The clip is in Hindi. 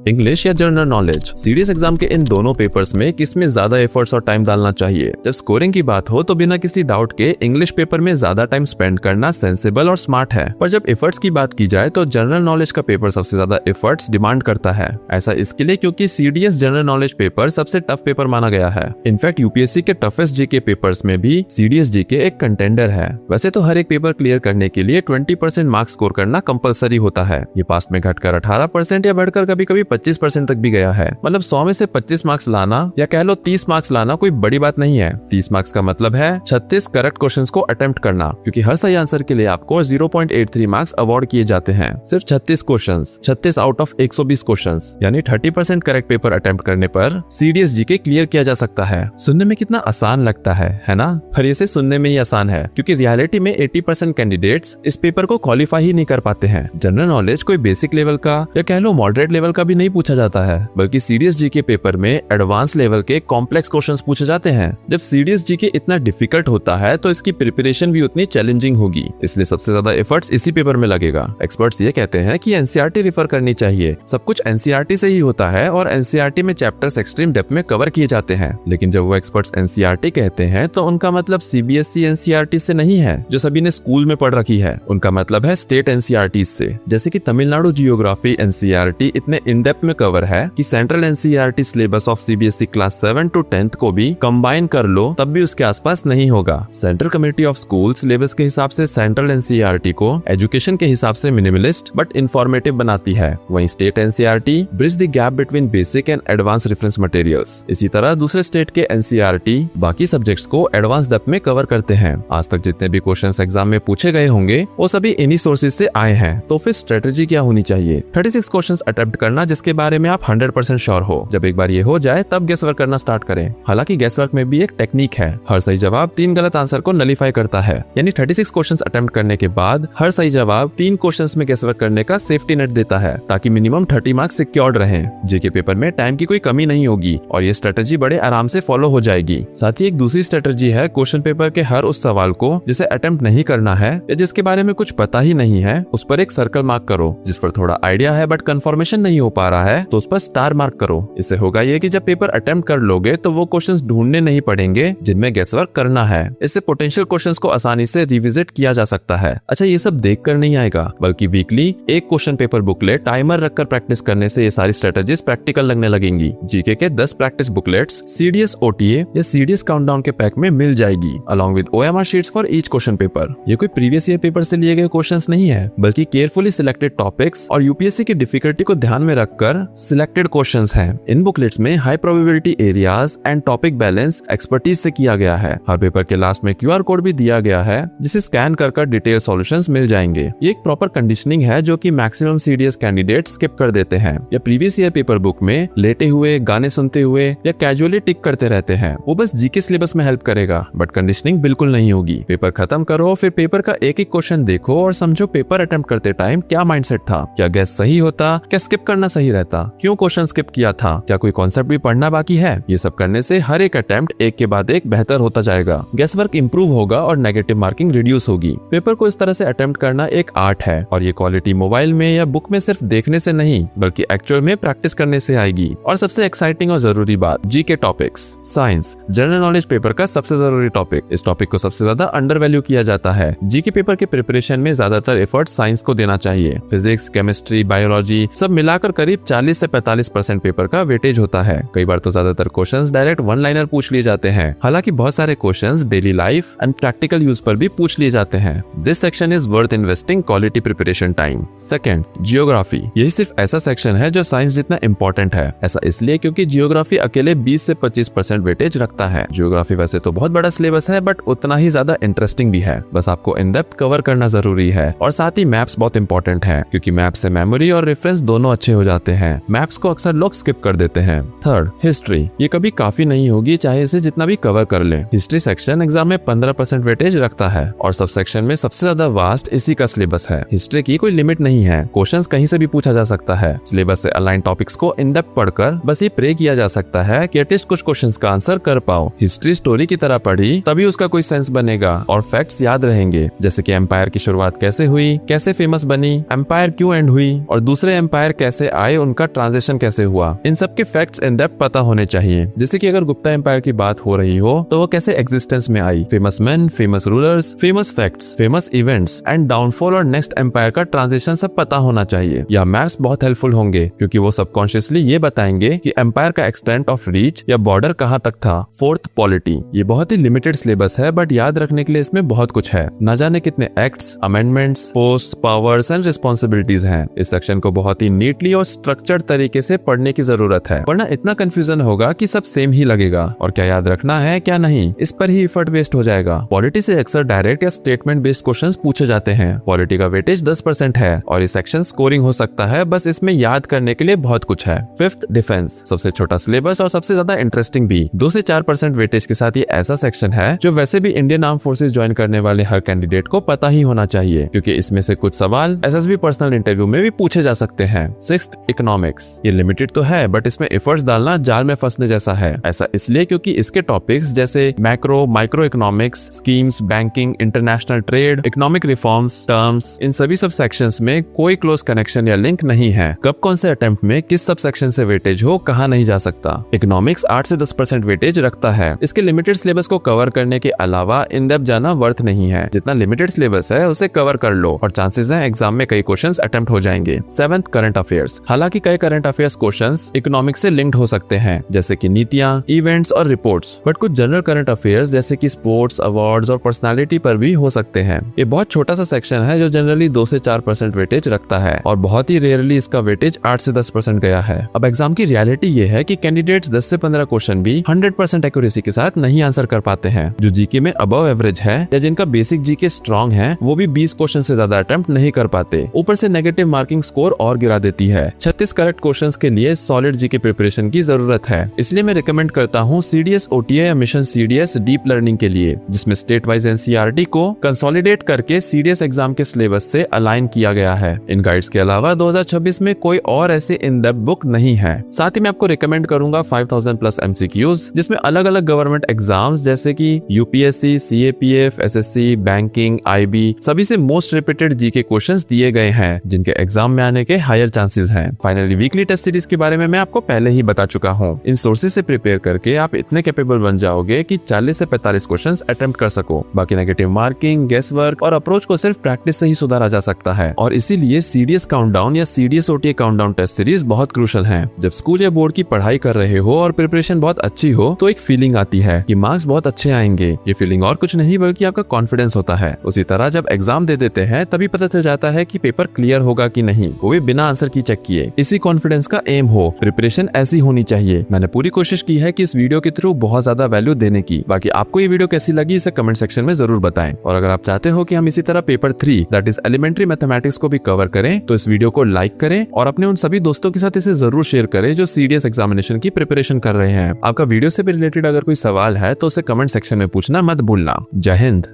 इंग्लिश या जनरल नॉलेज। सीडीएस एग्जाम के इन दोनों पेपर्स में किसमें ज्यादा एफर्ट्स और टाइम डालना चाहिए? जब स्कोरिंग की बात हो तो बिना किसी डाउट के इंग्लिश पेपर में ज्यादा टाइम स्पेंड करना सेंसिबल और स्मार्ट है, पर जब एफर्ट्स की बात की जाए तो जनरल नॉलेज का पेपर सबसे ज्यादा एफर्ट्स डिमांड करता है। ऐसा इसके लिए क्योंकि सीडीएस जनरल नॉलेज पेपर सबसे टफ पेपर माना गया है। इनफैक्ट यूपीएससी के टफेस्ट जीके पेपर्स में भी सीडीएस जीके एक कंटेंडर है। वैसे तो हर एक पेपर क्लियर करने के लिए 20% मार्क्स स्कोर करना कंपलसरी होता है। ये पास में घटकर 18% या बढ़कर कभी कभी 25% तक भी गया है। मतलब 100 में से 25 मार्क्स लाना या कह लो 30 मार्क्स लाना कोई बड़ी बात नहीं है। 30 मार्क्स का मतलब है 36 करेक्ट क्वेश्चंस को अटेम्प्ट करना, क्योंकि हर सही आंसर के लिए आपको 0.83 मार्क्स अवार्ड किए जाते हैं। सिर्फ 36 क्वेश्चंस, 36 आउट ऑफ 120 क्वेश्चंस, यानी 30% करेक्ट पेपर अटेम्प्ट करने पर सीडीएस जीके क्लियर किया जा सकता है। सुनने में कितना आसान लगता है ना? पर इसे सुनने में ही आसान है, क्योंकि रियलिटी में 80% कैंडिडेट्स इस पेपर को क्वालिफाई ही नहीं कर पाते हैं। जनरल नॉलेज कोई बेसिक लेवल का या कह लो मॉडरेट लेवल का भी नहीं पूछा जाता है, बल्कि सीडीएस जीके पेपर में एडवांस लेवल के कॉम्प्लेक्स क्वेश्चंस पूछे जाते हैं। जब सीडीएस जीके इतना डिफिकल्ट होता है तो इसकी प्रिपरेशन भी उतनी चैलेंजिंग होगी, इसलिए सबसे ज्यादा एफर्ट्स इसी पेपर में लगेगा। एक्सपर्ट्स ये कहते हैं कि एनसीईआरटी रेफर करनी चाहिए। सब कुछ एनसीईआरटी से ही होता है और एनसीईआरटी में चैप्टर्स एक्सट्रीम डेप्थ में कवर किए जाते हैं। लेकिन जब वो एक्सपर्ट्स एनसीईआरटी कहते हैं तो उनका मतलब सीबीएसई एनसीईआरटी से नहीं है जो सभी ने स्कूल में पढ़ रखी है। उनका मतलब है स्टेट एनसीईआरटी से। जैसे कि तमिलनाडु जियोग्राफी एनसीईआरटी इतने इन डेप्थ में कवर है कि central NCERT syllabus of CBSE class 7 to 10th को भी कंबाइन कर लो तब भी उसके आसपास नहीं होगा। Central committee of school syllabus के हिसाब से सेंट्रल एनसीईआरटी को एजुकेशन के हिसाब से मिनिमलिस्ट बट इंफॉर्मेटिव बनाती है। वहीं state NCERT bridge the gap between basic and advance reference materials. इसी तरह दूसरे स्टेट के एनसीईआरटी बाकी सब्जेक्ट्स को एडवांस डेप्थ में कवर करते हैं। आज तक जितने भी क्वेश्चंस एग्जाम में पूछे गए होंगे वो सभी इन्हीं सोर्सेज से आए हैं। तो फिर स्ट्रेटेजी क्या होनी चाहिए? 36 क्वेश्चंस अटेम्प्ट करना जिसके बारे में आप 100% श्योर हो। जब एक बार ये हो जाए तब गेस वर्क करना स्टार्ट करें। हालांकि गेस वर्क में भी एक टेक्निक है। हर सही जवाब 3 गलत आंसर को नलीफाई करता है, यानी 36 क्वेश्चंस अटेम्प्ट करने के बाद हर सही जवाब 3 क्वेश्चंस में गेस वर्क करने का सेफ्टी नेट देता है, ताकि मिनिमम 30 मार्क्स सिक्योर्ड रहे। जीके पेपर में टाइम की कोई कमी नहीं होगी और ये स्ट्रेटेजी बड़े आराम से फॉलो हो जाएगी। साथ ही एक दूसरी स्ट्रेटेजी है, क्वेश्चन पेपर के हर उस सवाल को जिसे अटेम्प्ट नहीं करना है या जिसके बारे में कुछ पता ही नहीं है उस पर एक सर्कल मार्क करो। जिस पर थोड़ा आइडिया है बट कंफर्मेशन नहीं हो पा रहा है तो उस पर स्टार मार्क करो। इससे होगा ये कि जब पेपर अटेम्प्ट कर लोगे तो वो क्वेश्चंस ढूंढने नहीं पड़ेंगे जिनमें गेस वर्क करना है। इससे पोटेंशियल क्वेश्चंस को आसानी से रिविजिट किया जा सकता है। अच्छा, ये सब देख कर नहीं आएगा, बल्कि वीकली एक क्वेश्चन पेपर बुकलेट टाइमर रखकर प्रैक्टिस करने से ये सारी स्ट्रेटेजीज प्रैक्टिकल लगने लगेंगी। जीके के 10 प्रैक्टिस बुकलेट्स सीडीएस ओटीए या सीडीएस काउंटडाउन के पैक में मिल जाएगी, along with OMR sheets for each question paper. ये कोई प्रीवियस ईयर पेपर से लिए गए क्वेश्चंस नहीं है, बल्कि केयरफुली सिलेक्टेड टॉपिक्स और यूपीएससी की डिफिकल्टी को ध्यान में रखकर सिलेक्टेड क्वेश्चंस हैं। इन बुकलेट्स में high probability areas and topic balance expertise से किया गया है। हर पेपर के लास्ट में क्यूआर कोड भी दिया गया है जिसे स्कैन कर डिटेल सॉल्यूशंस मिल जाएंगे। ये एक प्रॉपर कंडीशनिंग है जो कि मैक्सिमम सीडीएस कैंडिडेट स्किप कर देते हैं या प्रीवियस ईयर पेपर बुक में लेटे हुए, गाने सुनते हुए या कैजुअली टिक करते रहते हैं। वो बस जीके सिलेबस में हेल्प करेगा बट कंडीशनिंग बिल्कुल नहीं होगी। पेपर खत्म करो, फिर पेपर का एक एक क्वेश्चन देखो और समझो पेपर अटेम्प्ट करते टाइम क्या माइंडसेट था, क्या गैस सही होता, क्या स्किप करना सही रहता, क्यों क्वेश्चन स्किप किया था, क्या कोई कॉन्सेप्ट भी पढ़ना बाकी है। ये सब करने से हर एक अटेम्प्ट एक के बाद एक बेहतर होता जाएगा, गैस वर्क इंप्रूव होगा और नेगेटिव मार्किंग रिड्यूस होगी। पेपर को इस तरह से अटेम्प्ट करना एक आर्ट है और ये क्वालिटी मोबाइल में या बुक में सिर्फ देखने से नहीं बल्कि एक्चुअल में प्रैक्टिस करने से आएगी। और सबसे एक्साइटिंग और जरूरी बात, GK topics. Science general knowledge paper का सबसे जरूरी टॉपिक। इस टॉपिक को सबसे ज्यादा अंडर वैल्यू किया जाता है। जीके पेपर के प्रिपरेशन में ज्यादातर एफर्ट साइंस को देना चाहिए। फिजिक्स, केमिस्ट्री, बायोलॉजी सब मिलाकर करीब 40 से 45% पेपर का वेटेज होता है। कई बार तो ज्यादातर क्वेश्चंस डायरेक्ट वन लाइनर पूछ लिए जाते हैं। हालांकि बहुत सारे questions daily life and practical use पर भी पूछ लिए जाते हैं। This section is worth investing quality preparation time. Second, geography. यही सिर्फ ऐसा सेक्शन है जो साइंस जितना इंपॉर्टेंट है। ऐसा इसलिए क्योंकि जियोग्राफी अकेले 20 से 25% वेटेज रखता है। जियोग्राफी वैसे तो बहुत बड़ा सिलेबस है बट उतना ही ज्यादा इंटरेस्टिंग भी है। बस आपको इन डेप्थ कवर करना जरूरी है। और साथ ही मैप्स बहुत इंपॉर्टेंट है क्योंकि मैप से मेमोरी और रेफरेंस दोनों अच्छे हो जाते हैं। मैप्स को अक्सर लोग स्किप कर देते हैं। Third, history. ये कभी काफी नहीं होगी चाहे इसे जितना भी कवर कर ले। हिस्ट्री सेक्शन एग्जाम में 15% वेटेज रखता है और सब सेक्शन में सबसे ज्यादा वास्ट इसी का सिलेबस है। हिस्ट्री की कोई लिमिट नहीं है, क्वेश्चंस कहीं से भी पूछा जा सकता है। सिलेबस से अलाइन टॉपिक्स को इन डेप्थ पढ़कर बस ये प्रे किया जा सकता है कि एटलीस्ट कुछ क्वेश्चंस का आंसर कर पाओ। हिस्ट्री स्टोरी की तरह पढ़ी तभी उसका कोई सेंस बनेगा और फैक्ट्स याद रहेंगे, जैसे कि एम्पायर की शुरुआत कैसे हुई, कैसे फेमस बनी, एम्पायर क्यों एंड हुई और दूसरे एम्पायर कैसे आए उनका ट्रांजिशन कैसे हुआ, इन सब के फैक्ट्स इन डेप्थ पता होने चाहिए। जैसे कि अगर गुप्ता एम्पायर की बात हो रही हो तो वो कैसे एग्जिस्टेंस में आई, famous man, famous rulers, famous facts, famous events and downfall और नेक्स्ट एम्पायर का ट्रांजिशन सब पता होना चाहिए। यह मैप्स बहुत हेल्पफुल होंगे क्योंकि वो सबकॉन्शियसली ये बताएंगे कि एम्पायर का एक्सटेंट ऑफ रीच या बॉर्डर कहाँ तक था। Fourth, polity. ये बहुत ही लिमिटेड सिलेबस है बट याद रखने के लिए इसमें बहुत कुछ है। न जाने कितने acts, amendments, post, powers and responsibilities हैं। इस सेक्शन को बहुत ही नीटली और स्ट्रक्चर्ड तरीके से पढ़ने की जरूरत है, वरना इतना कंफ्यूजन होगा कि सब सेम ही लगेगा और क्या याद रखना है क्या नहीं, इस पर ही एफर्ट वेस्ट हो जाएगा। पॉलिटी से अक्सर डायरेक्ट या स्टेटमेंट बेस्ड क्वेश्चंस पूछे जाते हैं। पॉलिटी का वेटेज 10% है और ये सेक्शन स्कोरिंग हो सकता है, बस इसमें याद करने के लिए बहुत कुछ है। Fifth, defence. सबसे छोटा सिलेबस और सबसे ज्यादा इंटरेस्टिंग भी। 2 से 4% वेटेज के साथ ये ऐसा सेक्शन है जो वैसे भी इंडियन आर्म फोर्सेज ज्वाइन करने वाले हर कैंडिडेट को पता ही होना चाहिए क्योंकि इसमें से कुछ सवाल एसएसबी पर्सनल इंटरव्यू में भी पूछे जा सकते हैं। Sixth, economics. ये लिमिटेड तो है बट इसमें एफर्ट्स डालना जाल में फंसने जैसा है। ऐसा इसलिए क्योंकि इसके टॉपिक्स जैसे macro, micro economics, schemes, banking, international trade, economic reforms, terms, इन सभी सब सेक्शंस में कोई क्लोज कनेक्शन या लिंक नहीं है। कब कौन से अटेम्प्ट में किस सब सेक्शन से वेटेज हो कहा नहीं जा सकता। इकोनॉमिक्स 8 से 10% वेटेज रखता है। इसके लिमिटेड सिलेबस को कवर करने के अलावा इन डेप्थ जाना वर्थ नहीं है। जितना लिमिटेड सिलेबस है उसे कवर कर लो और चांसेस है एग्जाम में कई क्वेश्चंस अटेम्प्ट हो जाएंगे। 7th, current affairs. हालांकि कई करंट अफेयर्स क्वेश्चंस इकोनॉमिक्स से लिंक्ड हो सकते हैं जैसे कि नीतियां, इवेंट्स और रिपोर्ट्स, बट कुछ जनरल करंट अफेयर्स जैसे कि स्पोर्ट्स, अवार्ड्स और पर्सनालिटी पर भी हो सकते हैं। ये बहुत छोटा सा सेक्शन है जो जनरली 2 से 4% वेटेज रखता है और बहुत ही रेयरली इसका वेटेज 8 से 10% गया है। अब एग्जाम की रियलिटी ये है कि कैंडिडेट्स 10 से 15 क्वेश्चन भी 100% एक्यूरेसी के साथ नहीं आंसर कर पाते हैं। जो जीके में अबव एवरेज है या जिनका बेसिक जीके स्ट्रॉन्ग है वो भी 20 क्वेश्चन से ज्यादा अटेम्प्ट नहीं कर पाते। ऊपर से नेगेटिव मार्किंग स्कोर और गिरा देती है। 36 करेक्ट क्वेश्चंस के लिए सॉलिड जीके प्रिपरेशन की जरूरत है। इसलिए मैं रिकमेंड करता हूँ सीडीएस ओटीए या मिशन सीडीएस डीप लर्निंग के लिए, जिसमें स्टेट वाइज एनसीईआरटी को कंसोलिडेट करके सीडीएस एग्जाम के सिलेबस से अलाइन किया गया है। इन गाइड्स के अलावा 2026 में कोई और ऐसे इन डेप्थ बुक नहीं है। साथ ही मैं आपको रिकमेंड करूंगा 5000 प्लस एमसीक्यूज जिसमें अलग अलग गवर्नमेंट एग्जाम्स जैसे कि UPSC, CAPF, SSC, banking, IB सभी से मोस्ट रिपीटेड जीके क्वेश्चंस दिए गए हैं जिनके एग्जाम में आने के हायर चांसेस हैं। फाइनली वीकली टेस्ट सीरीज के बारे में मैं आपको पहले ही बता चुका हूँ। इन सोर्सेज से प्रिपेयर करके आप इतने कैपेबल बन जाओगे कि 40 से 45 क्वेश्चंस अटेम्प्ट कर सको। बाकी नेगेटिव मार्किंग, गेस वर्क और अप्रोच को सिर्फ प्रैक्टिस से ही सुधारा जा सकता है और इसीलिए सीडीएस काउंटडाउन या CDS OTA countdown test series बहुत क्रूशियल है। जब स्कूल या बोर्ड की पढ़ाई कर रहे हो और प्रिपरेशन बहुत अच्छी हो तो एक फीलिंग आती है कि मार्क्स बहुत अच्छे आएंगे। ये फीलिंग और कुछ नहीं बल्कि आपका कॉन्फिडेंस होता है। उसी तरह जब एग्जाम दे देते हैं तभी पता चल जाता है कि पेपर क्लियर होगा कि नहीं, वो भी बिना आंसर की चेक किए। इसी कॉन्फिडेंस का एम हो। प्रिपरेशन ऐसी होनी चाहिए। मैंने पूरी कोशिश की है कि इस वीडियो के थ्रू बहुत ज्यादा वैल्यू देने की। बाकी आपको ये वीडियो कैसी लगी इसे कमेंट सेक्शन में जरूर बताएं और अगर आप चाहते हो कि हम इसी तरह paper 3 that is elementary mathematics को भी कवर करें तो इस वीडियो को लाइक करें और अपने उन सभी दोस्तों के साथ इसे जरूर शेयर करें जो सीडीएस एग्जामिनेशन की प्रिपरेशन कर रहे हैं। आपका वीडियो से भी रिलेटेड अगर कोई सवाल है तो उसे कमेंट सेक्शन में पूछना मत भूलना। जय हिंद।